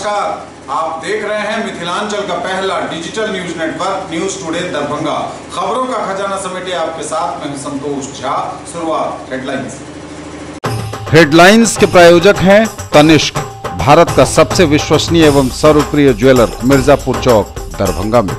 नमस्कार, आप देख रहे हैं मिथिलांचल का पहला digital news network news today Darbhanga. खबरों का खजाना समेटे आपके साथ मैं संतोष झा। शुरुआत हेडलाइंस। हेडलाइंस के प्रायोजक हैं तनिष्क, भारत का सबसे विश्वसनीय एवं सर्वप्रिय ज्वेलर, मिर्जापुर चौक दरभंगा में।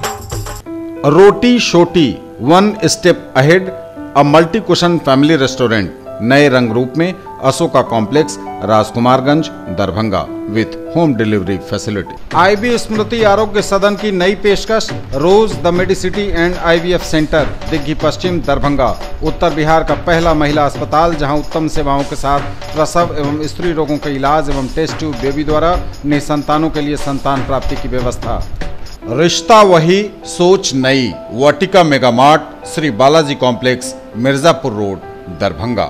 Roti Shoti, one step ahead, a multi cuisine family restaurant, नए रंग रूप में, Ashoka complex, Rajkumarganj Darbhanga with home delivery facility. I B Smriti Arogya Sadan की नई पेशकश, rose the medicity and IVF centre, Digghi Paschim Darbhanga, उत्तर बिहार का पहला महिला अस्पताल जहां उत्तम सेवाओं के साथ प्रसव एवं स्त्री रोगों के इलाज एवं टेस्ट ट्यूब बेबी द्वारा निसंतानों के लिए संतान प्राप्ति की व्यवस्था। रिश्ता वही सोच नई, Vatika mega mart, Shri Balaji complex, Mirzapur road Darbhanga.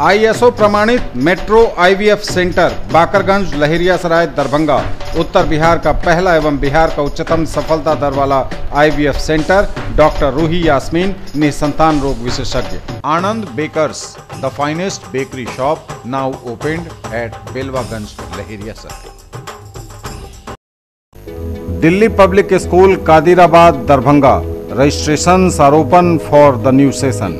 ISO प्रमाणित metro IVF centre, Bakarganj Laheriasarai Darbhanga, उत्तर बिहार का पहला एवं बिहार का उच्चतम सफलता दर वाला IVF centre, doctor Ruhi Yasmin, निसंतान रोग विशेषज्ञ। Anand bakers, the finest bakery shop, now opened at Belwaganj Laheriasarai. Delhi public school Kadirabad Darbhanga, registration are open for the new session.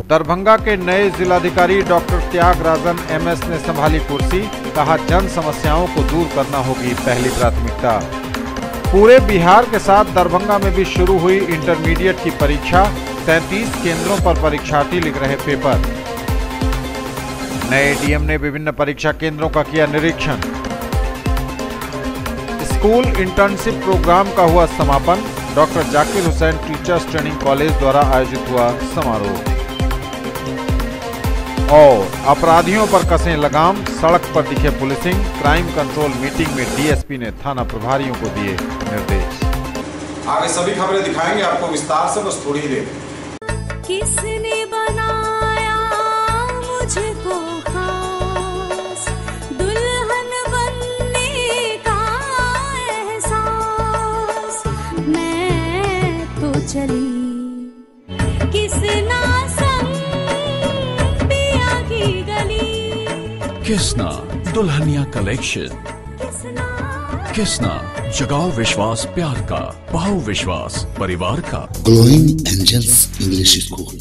Darbhanga के नए जिलाधिकारी डॉक्टर त्यागराजन MS ने संभाली कुर्सी, कहा जन समस्याओं को दूर करना होगी पहली प्राथमिकता। पूरे बिहार के साथ दरभंगा में भी शुरू हुई इंटरमीडिएट की परीक्षा, 33 केंद्रों पर परीक्षार्थी लिख रहे पेपर। नए DM ने विभिन्न परीक्षा केंद्रों का किया निरीक्षण। स्कूल इंटर्नशिप प्रोग्राम का हुआ समापन, doctor Zakir Hussain teachers training college द्वारा आयोजित हुआ समारोह। और अपराधियों पर कसें लगाम, सड़क पर दिखे पुलिसिंग, क्राइम कंट्रोल मीटिंग में DSP ने थाना प्रभारियों को दिए निर्देश। आगे सभी खबरें दिखाएंगे आपको विस्तार से, बस थोड़ी देर। किसने बनाया मुझको खास, दुल्हन बनने का एहसास, मैं तो चली किसना किसना दुल्हनिया कलेक्शन, किसना जगाओ विश्वास प्यार का, पाओ विश्वास परिवार का। Glowing angels English school,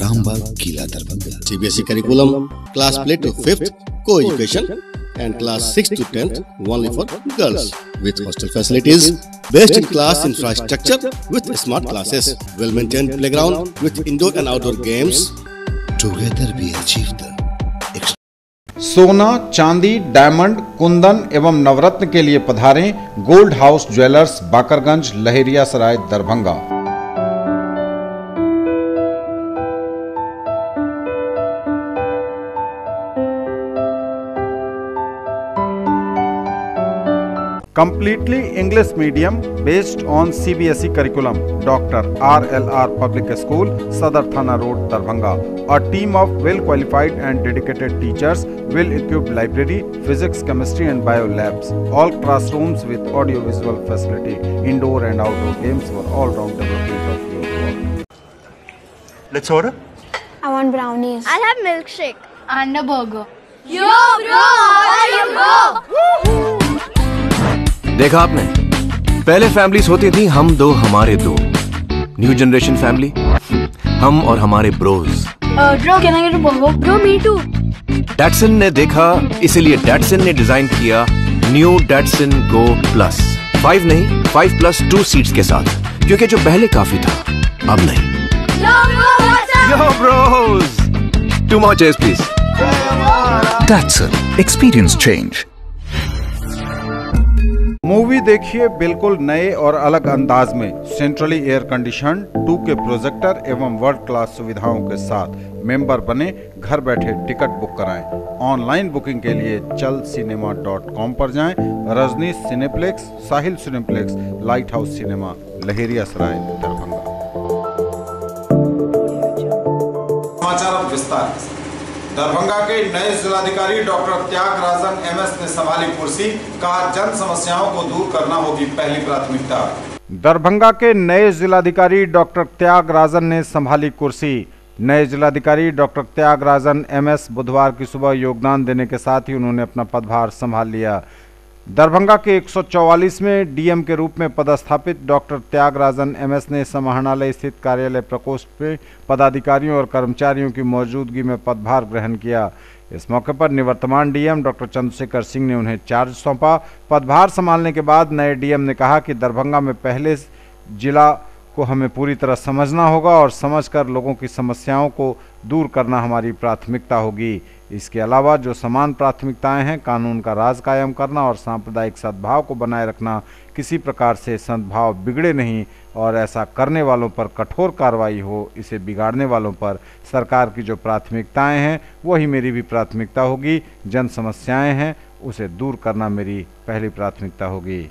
Rambagh किला Darbhanga. CBSE curriculum, class play to 5th, co-education and class 6 to 10th only for girls, with hostel facilities, best in class infrastructure with smart classes, well maintained playground with indoor and outdoor games. Together we achieve the सोना, चांदी, diamond, Kundan एवं नवरत्न के लिए पधारें gold house jewellers, Bakarganj Laheriasarai Darbhanga. Completely English medium based on CBSE curriculum, Dr. RLR Public School, Sadar Thana Road, Darbhanga. A team of well-qualified and dedicated teachers, well-equipped library, physics, chemistry and bio labs. All classrooms with audio-visual facility, indoor and outdoor games for all-round development of your work. Let's order. I want brownies. I'll have milkshake And a burger. Yo bro, how are you bro? देखा आपने, पहले families होती थी हम दो हमारे दो, new generation family हम और हमारे bros. Bro, can I get a burger? Bro, me too. Datsun ने देखा, इसीलिए डैटसन ने डिजाइन किया न्यू डैटसन गो प्लस। 5 नहीं, 5+2 सीट्स के साथ, क्योंकि जो पहले काफी था अब नहीं। Yo bro, what's up? Yo bros, 2 more chairs please. Datsun, experience change. Movie देखिए बिल्कुल नए और अलग अंदाज में, centrally air condition, 2K projector एवं वर्ल्ड क्लास सुविधाओं के साथ। मेंबर बने, घर बैठे टिकट बुक कराएं। ऑनलाइन बुकिंग के लिए chalcinema.com पर जाएं। Rajnish cineplex, Sahil cineplex, light house cinema, Laheriasarai Darbhanga. समाचार अब विस्तार से। दरभंगा के नए जिलाधिकारी डॉक्टर त्यागराजन MS ने संभाली कुर्सी, कहा जन समस्याओं को दूर करना होगी पहली प्राथमिकता। दरभंगा के नए जिलाधिकारी डॉक्टर त्यागराजन ने संभाली कुर्सी, नए जिलाधिकारी डॉक्टर त्यागराजन एमएस बुधवार की सुबह योगदान देने के साथ ही उन्होंने अपना पदभार संभाल लिया। दरभंगा के 144वें डीएम के रूप में पदस्थापित डॉक्टर त्यागराजन एमएस ने समाहरणालय स्थित कार्यालय प्रकोष्ठ में पदाधिकारियों और कर्मचारियों की मौजूदगी में पदभार ग्रहण किया। इस मौके पर निवर्तमान डीएम डॉक्टर चंद्रशेखर सिंह ने उन्हें चार्ज सौंपा। पदभार संभालने के बाद नए डीएम ने कहा कि दरभंगा में पहले जिला को हमें पूरी तरह समझना होगा और समझकर लोगों की समस्याओं को दूर करना हमारी प्राथमिकता होगी। इसके अलावा जो समान प्राथमिकताएं हैं, कानून का राज कायम करना और सांप्रदायिक सद्भाव को बनाए रखना, किसी प्रकार से सद्भाव बिगड़े नहीं और ऐसा करने वालों पर कठोर कार्रवाई हो, इसे बिगाड़ने वालों पर सरकार की जो प्राथमिकताएं हैं वही मेरी भी प्राथमिकता होगी। जन समस्याएं हैं उसे दूर करना मेरी पहली प्राथमिकता होगी।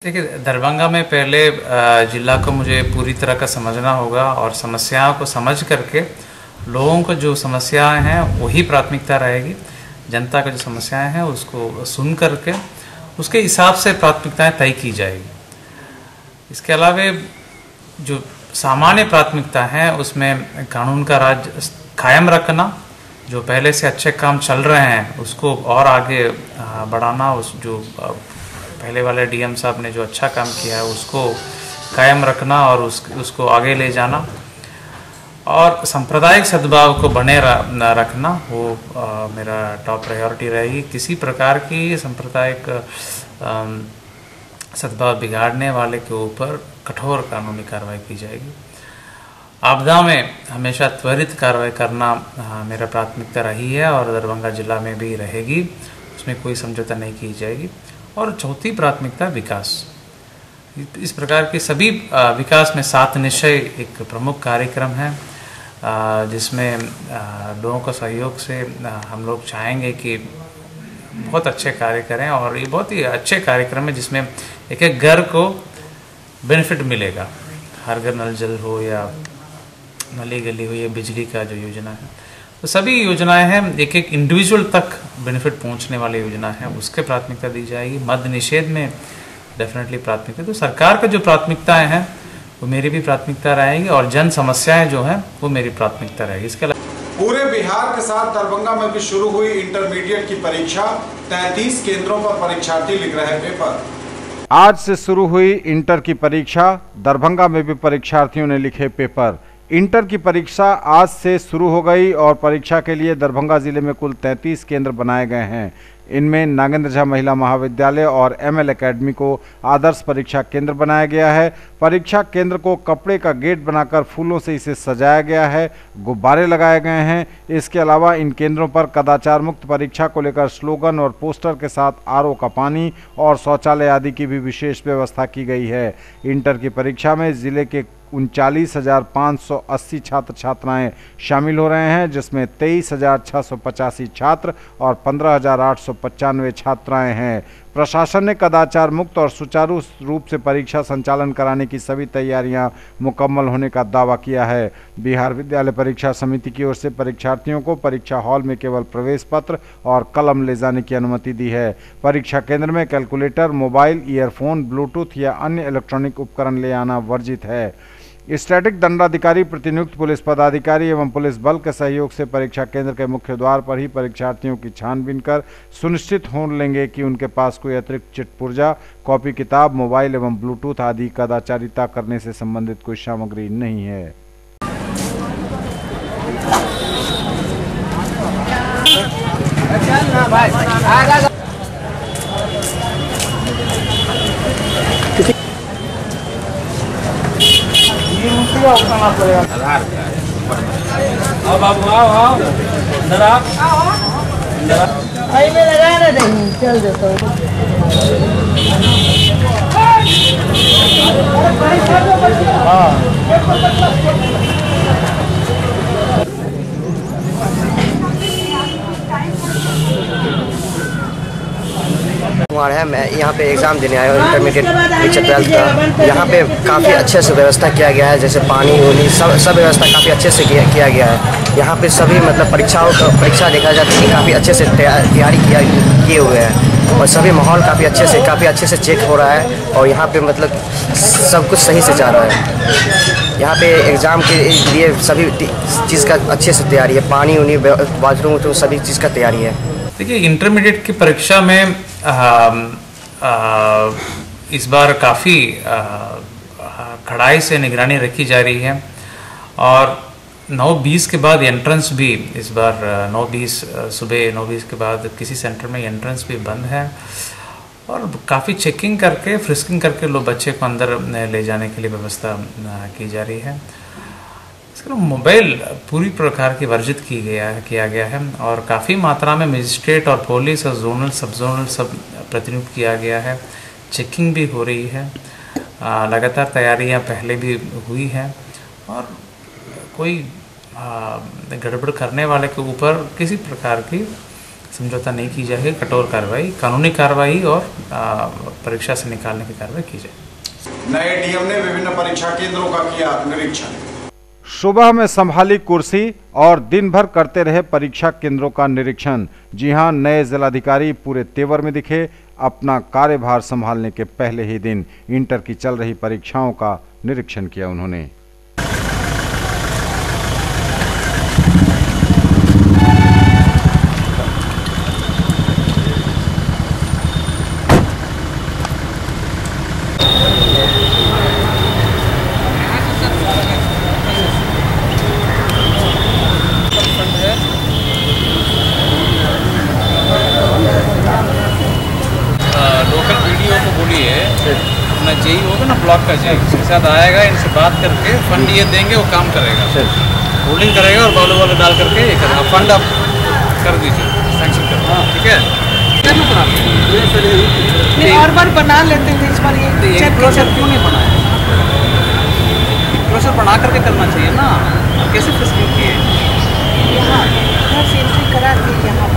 देखिए, दरभंगा में पहले जिला को मुझे पूरी तरह का समझना होगा और समस्याओं को समझ करके लोगों को जो समस्याएं हैं वही प्राथमिकता रहेगी। जनता का जो समस्याएं हैं उसको सुन करके उसके हिसाब से प्राथमिकताएं तय की जाएगी। इसके अलावा जो सामान्य प्राथमिकता है उसमें कानून का राज कायम रखना, जो पहले से अच्छे काम चल रहे हैं उसको और आगे बढ़ाना, उस जो पहले वाले डीएम साहब ने जो अच्छा काम किया है उसको कायम रखना और उसको आगे ले जाना और सांप्रदायिक सद्भाव को बने रखना, वो मेरा टॉप प्रायोरिटी रहेगी। किसी प्रकार की सांप्रदायिक सद्भाव बिगाड़ने वाले के ऊपर कठोर कानूनी कार्रवाई की जाएगी। आपदा में हमेशा त्वरित कार्रवाई करना मेरा प्राथमिकता रही है और दरभंगा जिला में भी रहेगी, उसमें कोई समझौता नहीं की जाएगी। और चौथी प्राथमिकता विकास। इस प्रकार के सभी विकास में 7 निश्चय एक प्रमुख कार्यक्रम है जिसमें लोगों का सहयोग से हम लोग चाहेंगे कि बहुत अच्छे कार्य करें और ये बहुत ही अच्छे कार्यक्रम है जिसमें एक एक घर को बेनिफिट मिलेगा। हर घर नल जल हो या नली गली हो या बिजली का जो योजना है, तो सभी योजनाएं हैं एक एक इंडिविजुअल तक बेनिफिट पहुंचने वाली योजना है, उसके प्राथमिकता दी जाएगी। मद्य निषेध में डेफिनेटली प्राथमिकता, तो सरकार का जो प्राथमिकताएं हैं वो मेरी भी प्राथमिकता रहेगी और जन समस्याएं जो हैं वो मेरी प्राथमिकता रहेगी। इसके अलावा पूरे बिहार के साथ दरभंगा में भी शुरू हुई इंटरमीडिएट की परीक्षा। 33 केंद्रों पर परीक्षार्थी लिख रहे पेपर। आज से शुरू हुई इंटर की परीक्षा। दरभंगा में भी परीक्षार्थियों ने लिखे पेपर। इंटर की परीक्षा आज से शुरू हो गई और परीक्षा के लिए दरभंगा जिले में कुल 33 केंद्र बनाए गए हैं। इनमें नागेंद्र झा महिला महाविद्यालय और एमएल एकेडमी को आदर्श परीक्षा केंद्र बनाया गया है। परीक्षा केंद्र को कपड़े का गेट बनाकर फूलों से इसे सजाया गया है, गुब्बारे लगाए गए हैं। इसके अलावा इन केंद्रों पर कदाचार मुक्त परीक्षा को लेकर स्लोगन और पोस्टर के साथ आरओ का पानी और शौचालय आदि की भी विशेष व्यवस्था की गई है। इंटर की परीक्षा में जिले के 39,580 छात्र छात्राएं शामिल हो रहे हैं, जिसमें 23,685 छात्र और 15,895 छात्राएं हैं। प्रशासन ने कदाचार मुक्त और सुचारू रूप से परीक्षा संचालन कराने की सभी तैयारियां मुकम्मल होने का दावा किया है। बिहार विद्यालय परीक्षा समिति की ओर से परीक्षार्थियों को परीक्षा हॉल में केवल प्रवेश पत्र और कलम ले जाने की अनुमति दी है। परीक्षा केंद्र में कैलकुलेटर, मोबाइल, ईयरफोन, ब्लूटूथ या अन्य इलेक्ट्रॉनिक उपकरण ले आना वर्जित है। स्टैटिक दंडाधिकारी, प्रतिनियुक्त पुलिस पदाधिकारी एवं पुलिस बल के सहयोग से परीक्षा केंद्र के मुख्य द्वार पर ही परीक्षार्थियों की छानबीन कर सुनिश्चित हो लेंगे कि उनके पास कोई अतिरिक्त चिटपुर्जा, कॉपी किताब, मोबाइल एवं ब्लूटूथ आदि कदाचारिता करने से संबंधित कोई सामग्री नहीं है। आधार आओ बाबू, आओ अंदर आओ भाई में लगा ना, नहीं चल देता कुमार है, मैं यहाँ पे एग्ज़ाम देने आया हूँ इंटरमीडिएट कक्षा 12 का। यहाँ पे काफ़ी अच्छे से व्यवस्था किया गया है, जैसे पानी उनी सब व्यवस्था काफ़ी अच्छे से किया गया है। यहाँ पे सभी मतलब परीक्षा देखा जाता है, काफ़ी अच्छे से तैयारी किए हुए हैं और सभी माहौल काफ़ी अच्छे से चेक हो रहा है और यहाँ पे मतलब सब कुछ सही से जा रहा है। यहाँ पे एग्ज़ाम के लिए सभी चीज़ का अच्छे से तैयारी है, पानी उनी बाथरूम तो सभी चीज़ का तैयारी है। देखिए, इंटरमीडिएट की परीक्षा में इस बार काफ़ी कड़ाई से निगरानी रखी जा रही है और 9:20 के बाद एंट्रेंस भी इस बार 9:20 सुबह 9:20 के बाद किसी सेंटर में एंट्रेंस भी बंद है और काफ़ी चेकिंग करके फ्रिस्किंग करके लोग बच्चे को अंदर ले जाने के लिए व्यवस्था की जा रही है। मोबाइल पूरी प्रकार की वर्जित किया गया है और काफ़ी मात्रा में मजिस्ट्रेट और पुलिस और जोनल सब जोनल सब प्रतिनियुक्त किया गया है। चेकिंग भी हो रही है, लगातार तैयारियां पहले भी हुई हैं और कोई गड़बड़ करने वाले के ऊपर किसी प्रकार की समझौता नहीं की जाएगी। कठोर कार्रवाई, कानूनी कार्रवाई और परीक्षा से निकालने की कार्रवाई की जाए। नए डीएम ने विभिन्न परीक्षा केंद्रों का किया निरीक्षण। सुबह में संभाली कुर्सी और दिन भर करते रहे परीक्षा केंद्रों का निरीक्षण। जी हां, नए जिलाधिकारी पूरे तेवर में दिखे। अपना कार्यभार संभालने के पहले ही दिन इंटर की चल रही परीक्षाओं का निरीक्षण किया उन्होंने। जेई होगा ना, ब्लॉक का जेई, उसके साथ आएगा, इनसे बात करके फंड ये देंगे, वो काम करेगा, होल्डिंग करेगा और बालू वाले डाल करके ये करेगा। फंड आप कर दीजिए, सैंक्शन कर, ठीक है। और बार बना लेते थे, इस बार ये क्लोजर क्यों नहीं बनाया? क्लोजर बना करके करना चाहिए ना, कैसे फिस्किंग किए? यहाँ घर से एंट्री करा दी, यहाँ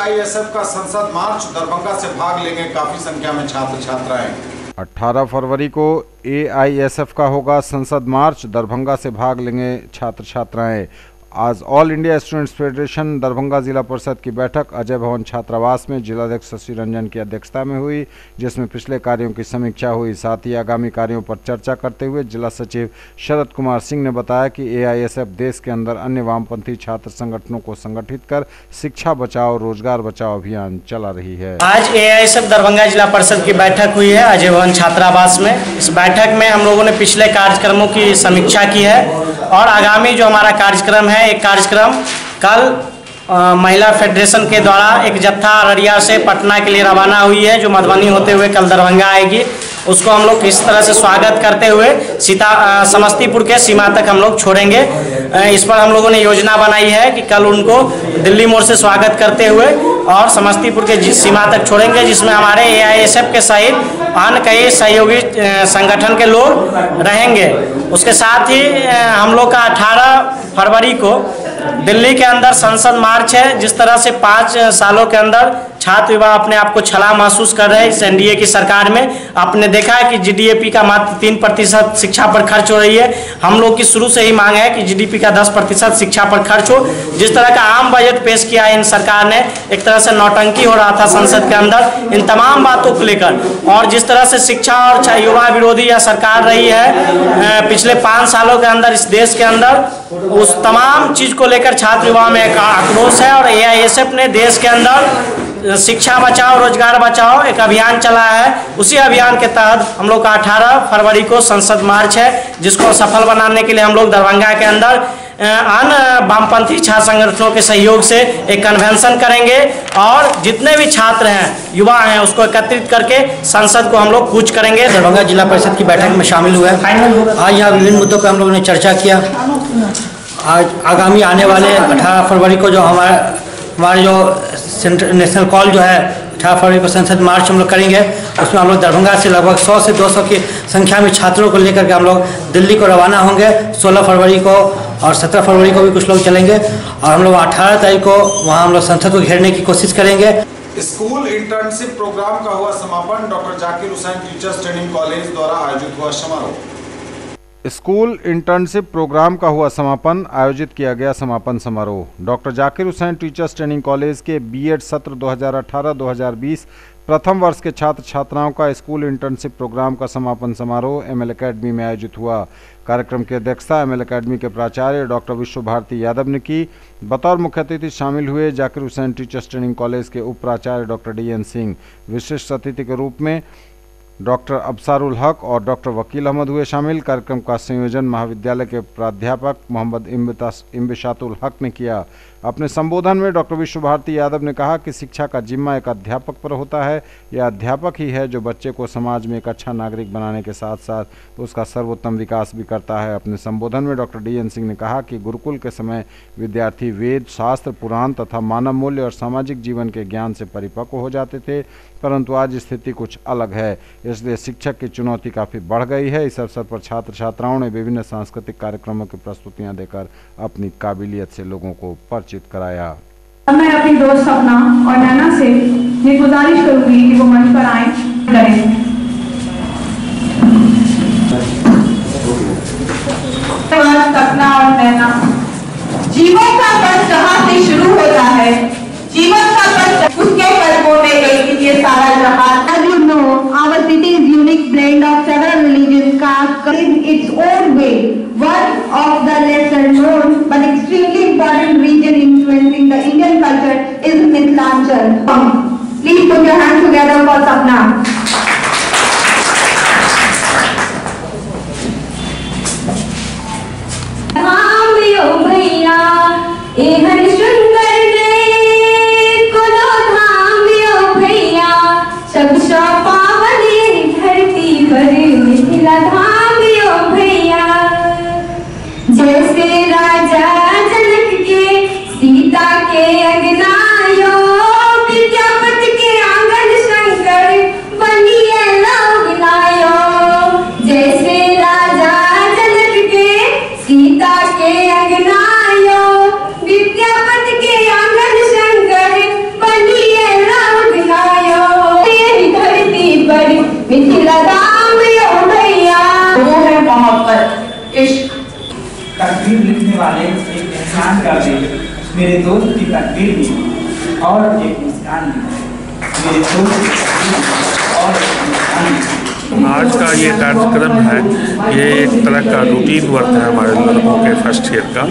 AISF का संसद मार्च। दरभंगा से भाग लेंगे काफी संख्या में छात्र छात्राएं। 18 फरवरी को AISF का होगा संसद मार्च। दरभंगा से भाग लेंगे छात्र छात्राएं। आज all India students federation Darbhanga जिला परिषद की बैठक अजय भवन छात्रावास में जिलाध्यक्ष शशि रंजन की अध्यक्षता में हुई, जिसमें पिछले कार्यों की समीक्षा हुई। साथ ही आगामी कार्यों पर चर्चा करते हुए जिला सचिव शरद कुमार सिंह ने बताया कि AISF देश के अंदर अन्य वामपंथी छात्र संगठनों को संगठित कर शिक्षा बचाओ रोजगार बचाओ अभियान चला रही है। आज AISF दरभंगा जिला परिषद की बैठक हुई है अजय भवन छात्रावास में। इस बैठक में हम लोगों ने पिछले कार्यक्रमों की समीक्षा की है और आगामी जो हमारा कार्यक्रम है, एक कार्यक्रम कल महिला फेडरेशन के द्वारा एक जत्था अररिया से पटना के लिए रवाना हुई है, जो मधुबनी होते हुए कल दरभंगा आएगी। उसको हम लोग इस तरह से स्वागत करते हुए समस्तीपुर के सीमा तक हम लोग छोड़ेंगे। इस पर हम लोगों ने योजना बनाई है कि कल उनको दिल्ली मोड़ से स्वागत करते हुए और समस्तीपुर के सीमा तक छोड़ेंगे, जिसमें हमारे AISF के सहित अन्य कई सहयोगी संगठन के लोग रहेंगे। उसके साथ ही हम लोग का 18 फरवरी को दिल्ली के अंदर संसद मार्च है। जिस तरह से 5 सालों के अंदर छात्र युवा अपने आप को छला महसूस कर रहे हैं इस NDA की सरकार में। आपने देखा है कि GDP का मात्र 3% शिक्षा पर खर्च हो रही है। हम लोग की शुरू से ही मांग है कि GDP का 10% शिक्षा पर खर्च हो। जिस तरह का आम बजट पेश किया है इन सरकार ने, एक तरह से नौटंकी हो रहा था संसद के अंदर इन तमाम बातों को लेकर, और जिस तरह से शिक्षा और युवा विरोधी यह सरकार रही है पिछले 5 सालों के अंदर इस देश के अंदर, उस तमाम चीज को लेकर छात्र युवा में एक आक्रोश है। और AISF ने देश के अंदर शिक्षा बचाओ रोजगार बचाओ एक अभियान चला है। उसी अभियान के तहत हम लोग का 18 फरवरी को संसद मार्च है, जिसको सफल बनाने के लिए हम लोग दरभंगा के अंदर अन्य वामपंथी छात्र संगठनों के सहयोग से एक कन्वेंशन करेंगे और जितने भी छात्र हैं युवा हैं उसको एकत्रित करके संसद को हम लोग कूच करेंगे। दरभंगा जिला परिषद की बैठक में शामिल हुए। आज यहाँ विभिन्न मुद्दों पर हम लोगों ने चर्चा किया। आज आगामी आने वाले 18 फरवरी को जो हमारे जो नेशनल कॉल जो है 18 फरवरी को संसद मार्च हम लोग करेंगे, उसमें हम लोग दरभंगा से लगभग 100 से 200 की संख्या में छात्रों को लेकर के हम लोग दिल्ली को रवाना होंगे। 16 फरवरी को और 17 फरवरी को भी कुछ लोग चलेंगे और हम लोग 18 तारीख को वहाँ हम लोग संसद को घेरने की कोशिश करेंगे। स्कूल इंटर्नशिप प्रोग्राम का हुआ समापन। Doctor Zakir Hussain teachers training college द्वारा आयोजित हुआ समारोह। स्कूल इंटर्नशिप प्रोग्राम का हुआ समापन, आयोजित किया गया समापन समारोह। Doctor Zakir Hussain teachers training college के बीएड सत्र 2018-2020 प्रथम वर्ष के छात्र छात्राओं का स्कूल इंटर्नशिप प्रोग्राम का समापन समारोह एमएल एकेडमी में आयोजित हुआ। कार्यक्रम की अध्यक्षता एमएल एकेडमी के प्राचार्य डॉक्टर विश्व भारती यादव ने की। बतौर मुख्य अतिथि शामिल हुए Zakir Hussain teachers training college के उप प्राचार्य डॉक्टर डीएन सिंह। विशिष्ट अतिथि के रूप में डॉक्टर अबसारुल हक और डॉक्टर वकील अहमद हुए शामिल। कार्यक्रम का संयोजन महाविद्यालय के प्राध्यापक मोहम्मद इम्बिशातुल हक ने किया। अपने संबोधन में डॉक्टर विश्व भारती यादव ने कहा कि शिक्षा का जिम्मा एक अध्यापक पर होता है। यह अध्यापक ही है जो बच्चे को समाज में एक अच्छा नागरिक बनाने के साथ साथ उसका सर्वोत्तम विकास भी करता है। अपने संबोधन में डॉक्टर डीएन सिंह ने कहा कि गुरुकुल के समय विद्यार्थी वेद, शास्त्र, पुराण तथा मानव मूल्य और सामाजिक जीवन के ज्ञान से परिपक्व हो जाते थे, परंतु आज स्थिति कुछ अलग है, इसलिए शिक्षक की चुनौती काफ़ी बढ़ गई है। इस अवसर पर छात्र छात्राओं ने विभिन्न सांस्कृतिक कार्यक्रमों की प्रस्तुतियां देकर अपनी काबिलियत से लोगों को परिचित कराया। मैं अपनी दोस्त सपना और नैना से ये गुजारिश करूंगी कि वो मंच पर आए करें। सपना और नैना, जीवन का पथ कहाँ से शुरू होता है? जीवन का पथ उसके कदमों में एक ये सारा जहां। As you know, our city is unique blend of several religions, caste in its own way. One of the lesser known but extremely important region influencing the Indian culture is Mithilanchal. Please put your hands together for Sapna. भैया ए हर सुंदर पावनी धरती पर मिथिला धाम यो भैया। जैसे राजा जनक के सीता के अगनायो, विद्यापति के आंगन शंकर बनिए लवनायो। जैसे राजा जनक के सीता के अगनायो, विद्यापति के आंगन शंकर बनिए लवनायो। मिथिला धाम यो भैया। वो है मोहब्बत, इश्क। तकदीर लिखने वाले एक इंसान का भी मेरे दोस्त की तकदीर भी और एक मुस्कान भी मेरे दोस्त और आज का ये कार्यक्रम है, ये एक तरह का रूटीन वर्क है हमारे लड़कों के फर्स्ट ईयर का,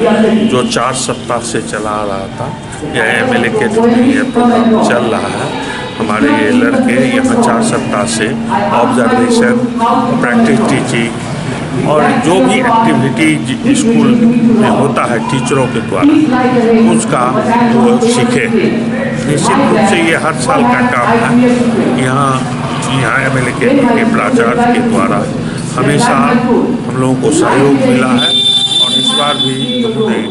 जो 4 सप्ताह से चला आ रहा था। यह एमएल एकेडमी ये प्रोग्राम चल रहा है। हमारे ये लड़के यहाँ 4 सप्ताह से ऑब्जर्वेशन, प्रैक्टिस टीचिंग और जो भी एक्टिविटी स्कूल में होता है टीचरों के द्वारा उसका वो सीखे। निश्चित रूप से ये हर साल का काम है। यहाँ एमएल एकेडमी के प्राचार्य के द्वारा हमेशा हम लोगों को सहयोग मिला है और इस बार भी उन्होंने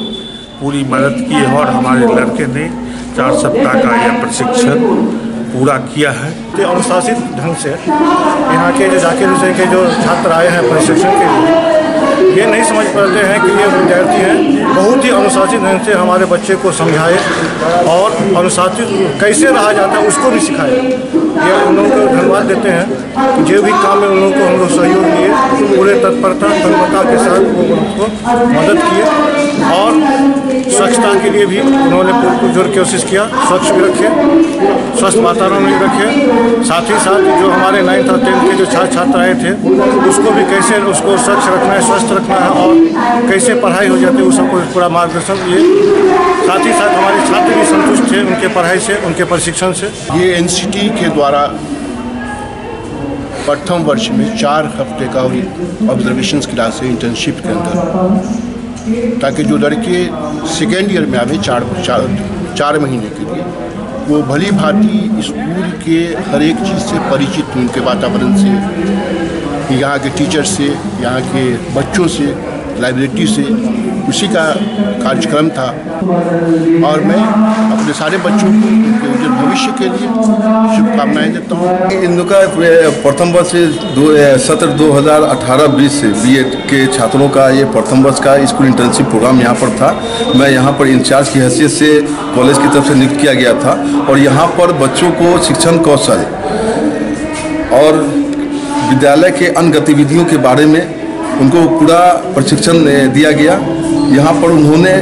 पूरी मदद की है और हमारे लड़के ने 4 सप्ताह का यह प्रशिक्षण पूरा किया है। अनुशासित ढंग से यहाँ के जो जाकिर हुसैन के जो छात्र आए हैं प्रशिक्षण के लिए, ये नहीं समझ पाते हैं कि ये विद्यार्थी हैं। बहुत ही अनुशासित ढंग से हमारे बच्चे को समझाए और अनुशासित कैसे रहा जाता है उसको भी सिखाए। ये उन लोगों को धन्यवाद देते हैं कि जो भी काम में उन लोगों को हम लोग सहयोग दिए, पूरे तत्परता तन्मयता के साथ वो उनको मदद किए और स्वच्छता के लिए भी उन्होंने पुरजोर कोशिश किया। स्वच्छ भी रखे, स्वस्थ वातावरण भी रखे। साथ ही साथ जो हमारे 9th और 10th के जो छात्र छात्र आए थे उसको भी कैसे उसको स्वच्छ रखना है, स्वस्थ रखना है और कैसे पढ़ाई हो जाती है, उस सबको पूरा मार्गदर्शन ये। साथ ही साथ हमारे छात्र भी संतुष्ट थे उनके पढ़ाई से, उनके प्रशिक्षण से। ये एनसीटी के द्वारा प्रथम वर्ष में 4 हफ्ते का ऑब्जर्वेशन क्लास है इंटर्नशिप के अंदर, ताकि जो लड़के सेकेंड ईयर में आवे 4 महीने के लिए, वो भली भांति स्कूल के हर एक चीज़ से परिचित हुए, उनके वातावरण से, यहाँ के टीचर से, यहाँ के बच्चों से, लाइब्रेरी से, उसी का कार्यक्रम था। और मैं अपने सारे बच्चों को उनके उज्जवल भविष्य के लिए शुभकामनाएं देता हूँ। इनका प्रथम वर्ष सत्र 2018-20 से बीएड के छात्रों का ये प्रथम वर्ष का स्कूल इंटर्नशिप प्रोग्राम यहाँ पर था। मैं यहाँ पर इंचार्ज की हैसियत से कॉलेज की तरफ से नियुक्त किया गया था और यहाँ पर बच्चों को शिक्षण कौशल और विद्यालय के अन्य गतिविधियों के बारे में उनको पूरा प्रशिक्षण दिया गया। यहाँ पर उन्होंने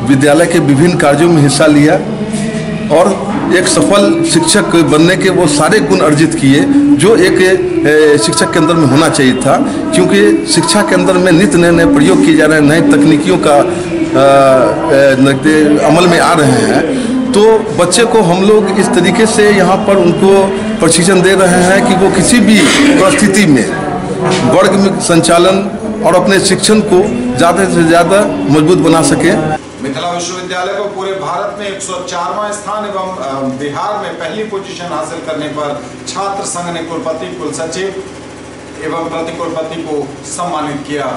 विद्यालय के विभिन्न कार्यों में हिस्सा लिया और एक सफल शिक्षक बनने के वो सारे गुण अर्जित किए जो एक शिक्षक के अंदर में होना चाहिए था, क्योंकि शिक्षा के अंदर में नित्य नए नए प्रयोग किए जा रहे हैं, नई तकनीकियों का अमल में आ रहे हैं। तो बच्चे को हम लोग इस तरीके से यहाँ पर उनको प्रशिक्षण दे रहे हैं कि वो किसी भी परिस्थिति में वर्ग में संचालन और अपने शिक्षण को ज़्यादा से ज़्यादा मजबूत बना सके। मिथिला विश्वविद्यालय को पूरे भारत में 104वां स्थान एवं बिहार में पहली पोजीशन हासिल करने पर छात्र संघ ने कुलपति, कुलसचिव एवं प्रतिकुलपति को सम्मानित किया।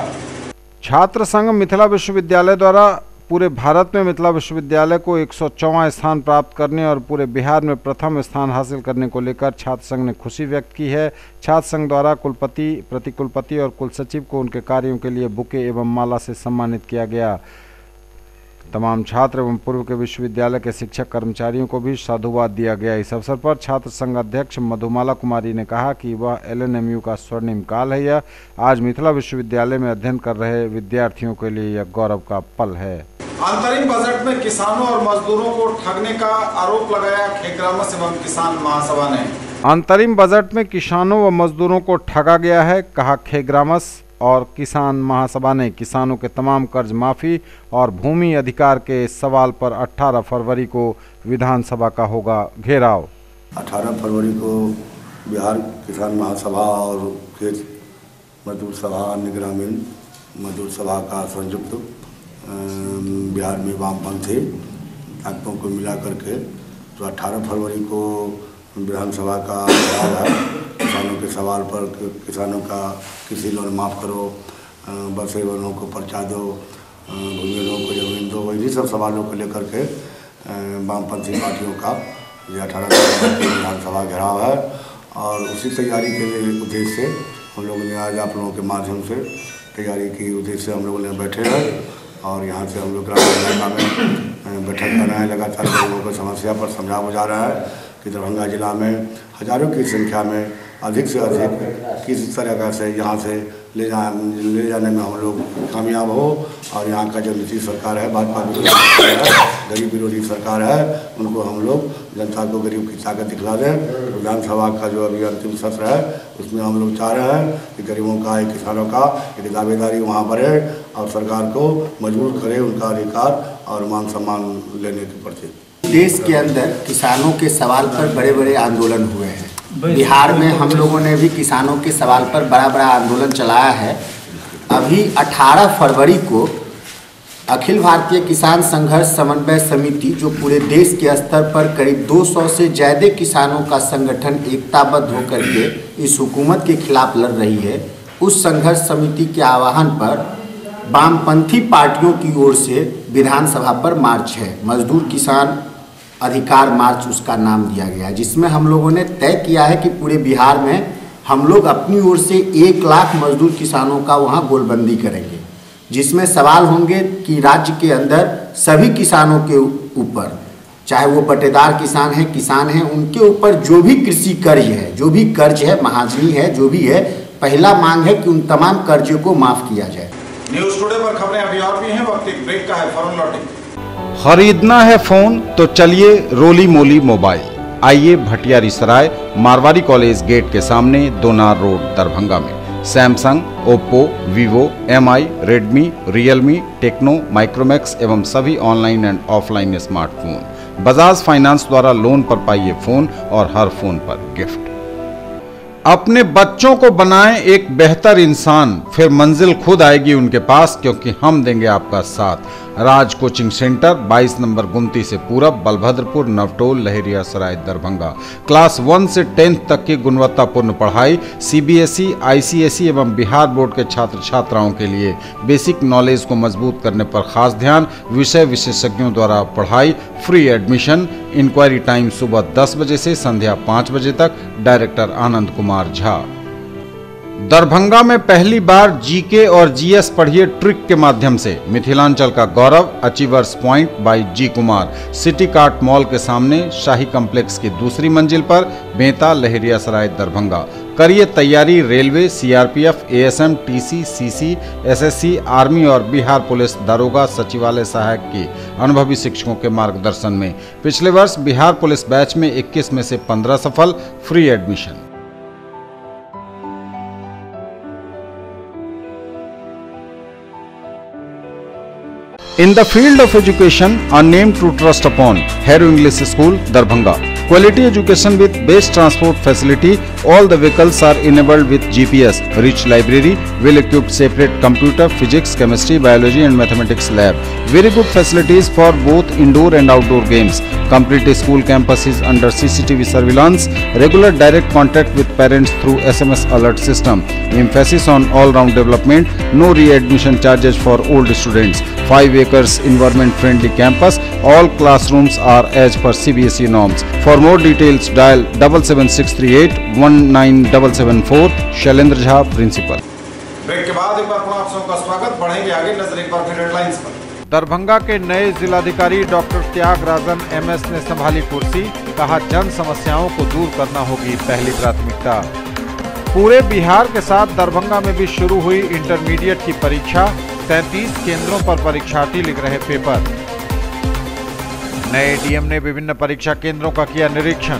छात्र संघ मिथिला विश्वविद्यालय द्वारा पूरे भारत में मिथिला विश्वविद्यालय को 104वां स्थान प्राप्त करने और पूरे बिहार में प्रथम स्थान हासिल करने को लेकर छात्र संघ ने खुशी व्यक्त की है। छात्र संघ द्वारा कुलपति, प्रतिकुलपति और कुलसचिव को उनके कार्यों के लिए बुके एवं माला से सम्मानित किया गया। तमाम छात्र एवं पूर्व के विश्वविद्यालय के शिक्षक कर्मचारियों को भी साधुवाद दिया गया। इस अवसर पर छात्र संघ अध्यक्ष मधुमाला कुमारी ने कहा कि वह एलएनएमयू का स्वर्णिम काल है। यह आज मिथिला विश्वविद्यालय में अध्ययन कर रहे विद्यार्थियों के लिए यह गौरव का पल है। अंतरिम बजट में किसानों और मजदूरों को ठगने का आरोप लगाया खेग्रामस एवं किसान महासभा ने। अंतरिम बजट में किसानों व मजदूरों को ठगा गया है, कहा खेग्रामस और किसान महासभा ने। किसानों के तमाम कर्ज माफी और भूमि अधिकार के सवाल पर 18 फरवरी को विधानसभा का होगा घेराव। 18 फरवरी को बिहार किसान महासभा और खेत मजदूर सभा, अन्य ग्रामीण मजदूर सभा का संयुक्त बिहार में वामपंथी ताकतों को मिला करके तो 18 फरवरी को विधानसभा का घेराव है। किसानों के सवाल पर, किसानों का कृषि लोन माफ़ करो, बसे वालों को पर्चा दो, भूमि लोगों को जमीन दो, इन्हीं सब सवालों को लेकर के वामपंथी पार्टियों का ये 18 फरवरी को विधानसभा घेराव है। और उसी तैयारी के लिए उद्देश्य से हम लोगों ने आज आप लोगों के माध्यम से तैयारी की उद्देश्य से हम लोगों ने बैठे हैं और यहाँ से हम लोग ग्रामीण इलाका में बैठक कर रहे हैं। लगातार लोगों को समस्या पर समझा बुझा रहा है कि दरभंगा जिला में हजारों की संख्या में अधिक से अधिक किस तरह से यहाँ से ले जाने में हम लोग कामयाब हो। और यहाँ का जो नीतीश सरकार है, भाजपा विरोधी सरकार है, गरीब विरोधी सरकार है, उनको हम लोग जनता को गरीब की ताकत दिखला दें। विधानसभा का जो अभी अंतिम सत्र है उसमें हम लोग चाह रहे हैं कि गरीबों का, किसानों का एक दावेदारी वहाँ बढ़े और सरकार को मजबूर करे उनका अधिकार और मान सम्मान लेने के प्रति। देश के अंदर किसानों के सवाल पर बड़े बड़े आंदोलन हुए हैं। बिहार में हम लोगों ने भी किसानों के सवाल पर बड़ा बड़ा आंदोलन चलाया है। अभी 18 फरवरी को अखिल भारतीय किसान संघर्ष समन्वय समिति, जो पूरे देश के स्तर पर करीब 200 से ज़्यादा किसानों का संगठन एकताबद्ध होकर के इस हुकूमत के खिलाफ लड़ रही है, उस संघर्ष समिति के आह्वान पर वामपंथी पार्टियों की ओर से विधानसभा पर मार्च है। मजदूर किसान अधिकार मार्च उसका नाम दिया गया है, जिसमें हम लोगों ने तय किया है कि पूरे बिहार में हम लोग अपनी ओर से 1 लाख मजदूर किसानों का वहाँ गोलबंदी करेंगे, जिसमें सवाल होंगे कि राज्य के अंदर सभी किसानों के ऊपर, चाहे वो पट्टेदार किसान हैं, उनके ऊपर जो भी कृषि कर्ज है, महाजनी है, जो भी है, पहला मांग है कि उन तमाम कर्जों को माफ़ किया जाए। न्यूज़ टुडे पर खबरें अभी और भी हैं, वक्त एक ब्रेक का है, फौरन लौटेंगे। खरीदना है फोन तो चलिए रोली मोली मोबाइल। आइए भटियारी सराय मारवाड़ी कॉलेज गेट के सामने दोनार रोड दरभंगा में Samsung, Oppo, Vivo, MI, Redmi, Realme, Tecno, Micromax एवं सभी online and offline smartphone. Bajaj finance द्वारा लोन पर पाइए फोन और हर फोन पर गिफ्ट। अपने बच्चों को बनाएं एक बेहतर इंसान, फिर मंजिल खुद आएगी उनके पास, क्योंकि हम देंगे आपका साथ। राज कोचिंग सेंटर 22 नंबर गुमती से पूरब, बलभद्रपुर, नवटोल, लहेरियासराय, दरभंगा। क्लास 1 से 10th तक की गुणवत्तापूर्ण पढ़ाई, CBSE, ICSE एवं बिहार बोर्ड के छात्र छात्राओं के लिए बेसिक नॉलेज को मजबूत करने पर खास ध्यान। विषय विशेषज्ञों द्वारा पढ़ाई, फ्री एडमिशन। इंक्वायरी टाइम सुबह 10 बजे से संध्या 5 बजे तक। डायरेक्टर आनंद कुमार झा। दरभंगा में पहली बार GK और GS पढ़िए ट्रिक के माध्यम से। मिथिलांचल का गौरव, achievers point by G Kumar. City cart mall के सामने, शाही कॉम्प्लेक्स की दूसरी मंजिल पर, बेंता, लहेरियासराय, दरभंगा। करिए तैयारी railway, CRPF, ASM, TC, CC, SSC, army और बिहार पुलिस दारोगा सचिवालय सहायक के अनुभवी शिक्षकों के मार्गदर्शन में। पिछले वर्ष बिहार पुलिस बैच में 21 में से 15 सफल। Free admission. In the field of education, a name to trust upon, Hero English School, Darbhanga. Quality education with best transport facility. All the vehicles are enabled with GPS. Rich library, well-equipped separate computer, physics, chemistry, biology and mathematics lab. Very good facilities for both indoor and outdoor games. Complete school campus is under CCTV surveillance. Regular direct contact with parents through SMS alert system. Emphasis on all-round development. No re-admission charges for old students. 5 acres environment-friendly campus. All classrooms are as per CBSE norms. For more details, dial 77638 19774. Shailendra Jha, principal. Break के बाद एक बार पुनः आप सबका स्वागत। बढ़ेंगे आगे, नजर एक बार फिर हेडलाइंस पर। दरभंगा के नए जिलाधिकारी डॉक्टर त्यागराजन MS ने संभाली कुर्सी। कहा, जन समस्याओं को दूर करना होगी पहली प्राथमिकता। पूरे बिहार के साथ दरभंगा में भी शुरू हुई इंटरमीडिएट की परीक्षा। 33 केंद्रों पर परीक्षार्थी लिख रहे पेपर। नए DM ने विभिन्न परीक्षा केंद्रों का किया निरीक्षण।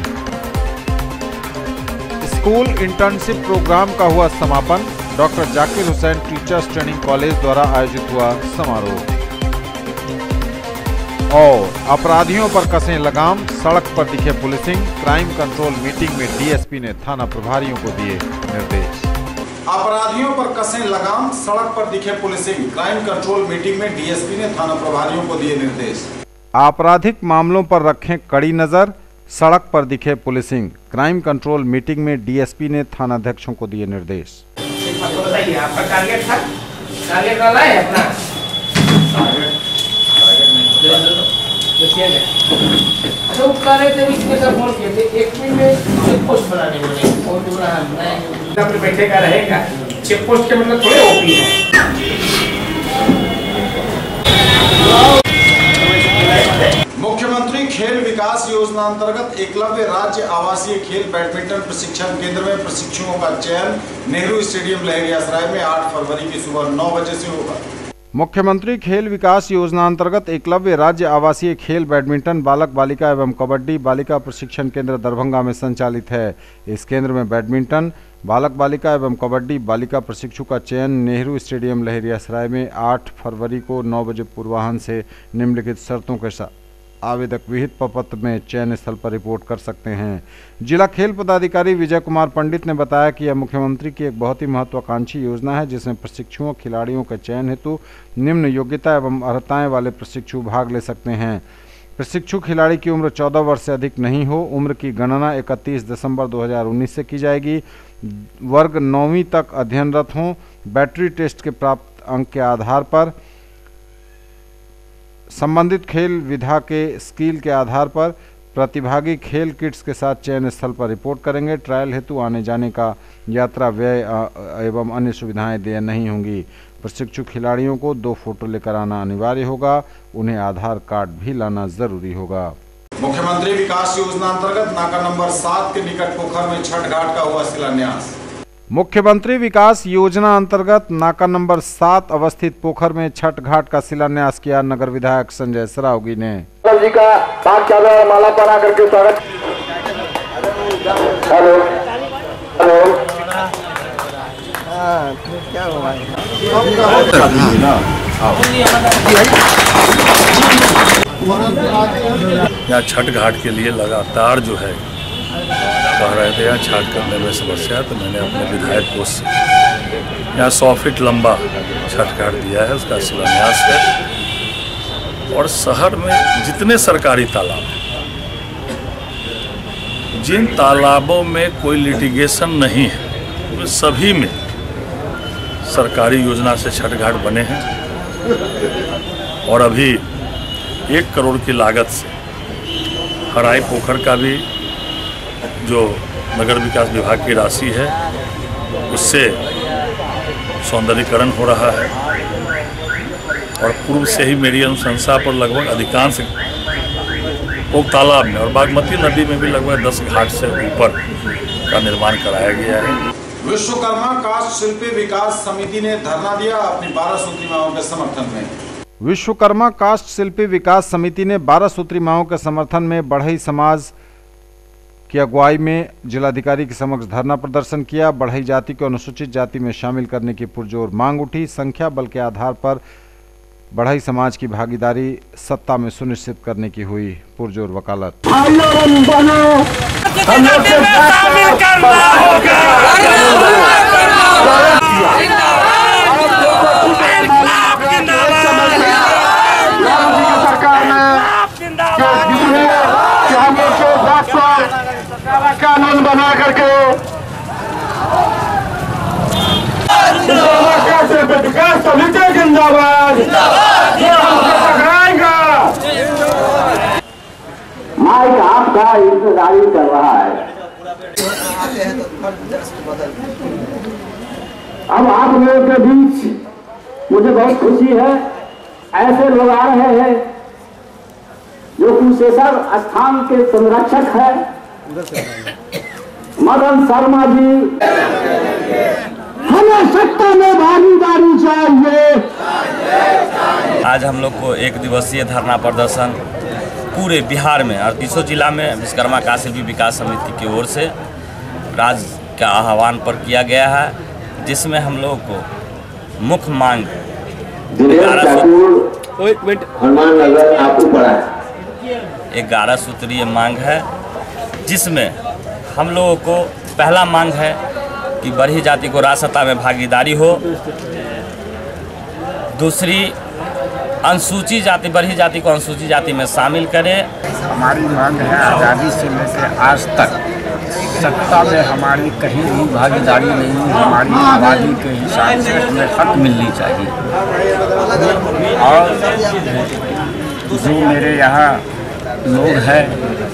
स्कूल इंटर्नशिप प्रोग्राम का हुआ समापन। Doctor Zakir Hussain teachers training college द्वारा आयोजित हुआ समारोह। और अपराधियों पर कसें लगाम, सड़क पर दिखे पुलिसिंग। क्राइम कंट्रोल मीटिंग में DSP ने थाना प्रभारियों को दिए निर्देश। अपराधियों पर कसें लगाम, सड़क पर दिखे पुलिसिंग। क्राइम कंट्रोल मीटिंग में DSP ने थाना प्रभारियों को दिए निर्देश। आपराधिक मामलों पर रखें कड़ी नजर, सड़क पर दिखे पुलिसिंग। क्राइम कंट्रोल मीटिंग में DSP ने थानाध्यक्षों को दिए निर्देश। बताइए, आपका टारगेट था? टारगेट वाला है अपना? अच्छा, वो कह रहे थे इसके साथ फोन किए थे, 1 मिनट में चेक पोस्ट बनाने बोले। और जो रहा अपने बैठे का रहेगा, चेक पोस्ट के मतलब थोड़े OP है। मुख्यमंत्री खेल विकास योजना अंतर्गत एकलव्य राज्य आवासीय खेल बैडमिंटन प्रशिक्षण केंद्र में प्रशिक्षुओं का चयन नेहरू स्टेडियम लहेरियासराय में 8 फरवरी की सुबह 9 बजे से होगा। मुख्यमंत्री खेल विकास योजना अंतर्गत एकलव्य राज्य आवासीय खेल बैडमिंटन बालक बालिका एवं कबड्डी बालिका प्रशिक्षण केंद्र दरभंगा में संचालित है। इस केंद्र में बैडमिंटन बालक बालिका एवं कबड्डी बालिका प्रशिक्षु का चयन नेहरू स्टेडियम लहेरियासराय में 8 फरवरी को 9 बजे पूर्वाह्न से निम्नलिखित शर्तों के साथ आवेदक विहित प्रपत्र में चयन स्थल पर रिपोर्ट कर सकते हैं। जिला खेल पदाधिकारी विजय कुमार पंडित ने बताया कि यह मुख्यमंत्री की एक बहुत ही महत्वाकांक्षी योजना है, जिसमें प्रशिक्षुओं खिलाड़ियों के चयन हेतु निम्न योग्यता एवं अर्हताएं वाले प्रशिक्षु भाग ले सकते हैं। प्रशिक्षु खिलाड़ी की उम्र 14 वर्ष से अधिक नहीं हो। उम्र की गणना 31 दिसंबर 2019 से की जाएगी। वर्ग 9वीं तक अध्ययनरत हों। बैटरी टेस्ट के प्राप्त अंक के आधार पर संबंधित खेल विधा के स्किल के आधार पर प्रतिभागी खेल किट्स के साथ चयन स्थल पर रिपोर्ट करेंगे। ट्रायल हेतु आने जाने का यात्रा व्यय एवं अन्य सुविधाएं देय नहीं होंगी। प्रशिक्षु खिलाड़ियों को 2 फोटो लेकर आना अनिवार्य होगा। उन्हें आधार कार्ड भी लाना जरूरी होगा। मुख्यमंत्री विकास योजना अंतर्गत नाका नंबर 7 के निकट पोखर में छठ घाट का हुआ शिलान्यास। मुख्यमंत्री विकास योजना अंतर्गत नाका नंबर 7 अवस्थित पोखर में छठ घाट का शिलान्यास किया नगर विधायक संजय सरावगी ने। जी का पाक चादर माला पहना करके स्वागत। हेलो हेलो क्या हुआ? यहाँ छठ घाट के लिए लगातार जो है कह रहे थे यहाँ छठ करने में समस्या, तो मैंने अपने विधायक कोष से यहाँ 100 फीट लंबा छठ घाट दिया है, उसका शिलान्यास है। और शहर में जितने सरकारी तालाब हैं, जिन तालाबों में कोई लिटिगेशन नहीं है, वे सभी में सरकारी योजना से छठ घाट बने हैं। और अभी 1 करोड़ की लागत से हराई पोखर का भी जो नगर विकास विभाग की राशि है उससे सौंदर्यीकरण हो रहा है। और पूर्व से ही मेरी अनुशंसा पर लगभग अधिकांश तालाब में और बागमती नदी में भी लगभग 10 घाट से ऊपर का निर्माण कराया गया है। विश्वकर्मा काष्ठ शिल्पी विकास समिति ने धरना दिया अपनी 12 सूत्री मांगों के समर्थन में। विश्वकर्मा काष्ठ शिल्पी विकास समिति ने 12 सूत्री मांगों के समर्थन में बढ़ई समाज की अगुवाई में जिलाधिकारी के समक्ष धरना प्रदर्शन किया। बढ़ई जाति को अनुसूचित जाति में शामिल करने की पुरजोर मांग उठी। संख्या बल के आधार पर बढ़ई समाज की भागीदारी सत्ता में सुनिश्चित करने की हुई पुरजोर वकालत। कानून बना करके विकास समिति जिंदाबाद टकराएगा। माइक आपका इंतजारी कर रहा है। अब आप लोगों के बीच मुझे बहुत खुशी है, ऐसे लोग आ रहे हैं जो कुशेश्वर स्थान के संरक्षक है मदन शर्मा जी। हमें सत्ता में भागीदारी चाहिए। आज हम लोग को 1 दिवसीय धरना प्रदर्शन पूरे बिहार में 38 जिला में विश्वकर्मा काष्ठ शिल्पी विकास समिति की ओर से राज्य का आह्वान पर किया गया है, जिसमें हम लोग को मुख्य मांग 11 सूत्रीय मांग है, जिसमें हम लोगों को पहला मांग है कि बढ़ी जाति को राजसत्ता में भागीदारी हो। दूसरी, अनुसूचित जाति बढ़ी जाति को अनुसूचित जाति में शामिल करें। हमारी मांग है आज़ादी से लेकर आज तक सत्ता में हमारी कहीं भी भागीदारी नहीं हुई। हमारी आबादी के हिसाब से हमें हक मिलनी चाहिए। और जो मेरे यहाँ लोग हैं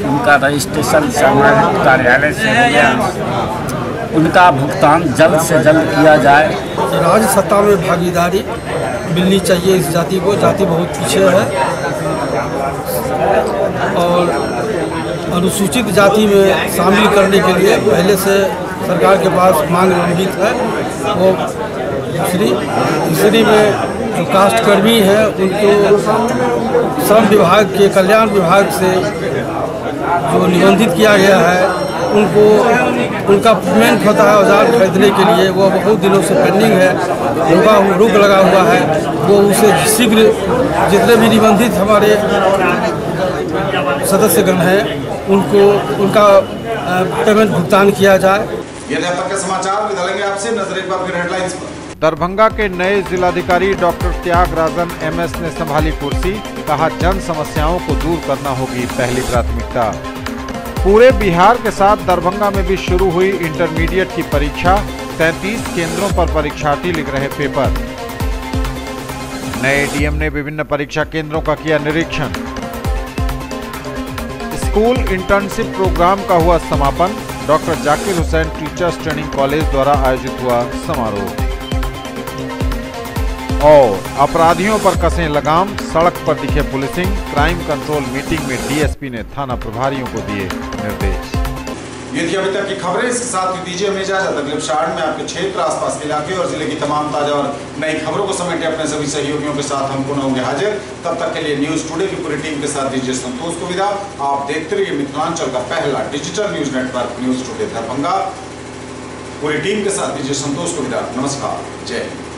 उनका रजिस्ट्रेशन संबंधित कार्यालय से हो गया, उनका भुगतान जल्द से जल्द किया जाए। राज्य सत्ता में भागीदारी मिलनी चाहिए इस जाति को। जाति बहुत पीछे है और अनुसूचित जाति में शामिल करने के लिए पहले से सरकार के पास मांग लंबित है। वो तीसरी में जो कास्ट कर्मी है उनको श्रम विभाग के कल्याण विभाग से जो निबंधित किया गया है उनको उनका पेमेंट होता है औजार खरीदने के लिए, वो बहुत दिनों से पेंडिंग है, रुक लगा हुआ है। वो उसे शीघ्र जितने भी निबंधित हमारे सदस्यगण हैं उनको उनका पेमेंट भुगतान किया जाए। ये थे अब तक के समाचार। बदलेंगे आपसे नजर एक बार फिर हेडलाइंस पर। दरभंगा के नए जिलाधिकारी डॉक्टर त्यागराजन MS ने संभाली कुर्सी। कहा, जन समस्याओं को दूर करना होगी पहली प्राथमिकता। पूरे बिहार के साथ दरभंगा में भी शुरू हुई इंटरमीडिएट की परीक्षा। 33 केंद्रों पर परीक्षार्थी लिख रहे पेपर। नए DM ने विभिन्न परीक्षा केंद्रों का किया निरीक्षण। स्कूल इंटर्नशिप प्रोग्राम का हुआ समापन। Doctor Zakir Hussain teachers training college द्वारा आयोजित हुआ समारोह। और अपराधियों पर कसें लगाम, सड़क पर दिखे पुलिसिंग। क्राइम कंट्रोल मीटिंग में DSP ने थाना प्रभारियों को दिए निर्देश। ये थी अभी तक की खबरें। इसके साथ ही दीजिए हमें इजाजत। अगले एपिसोड में आपके क्षेत्र, आसपास के इलाके और जिले की तमाम ताजा और नई खबरों को समेटे अपने सभी सहयोगियों के साथ हम पुनः होंगे हाजिर। तब तक के लिए न्यूज टुडे की पूरी टीम के साथ दीजिए संतोष को विदा। आप देखते रहिए मिथिलांचल का पहला digital news network news today Darbhanga. पूरी टीम के साथ दीजिए संतोष को विदा। नमस्कार, जय हिंद।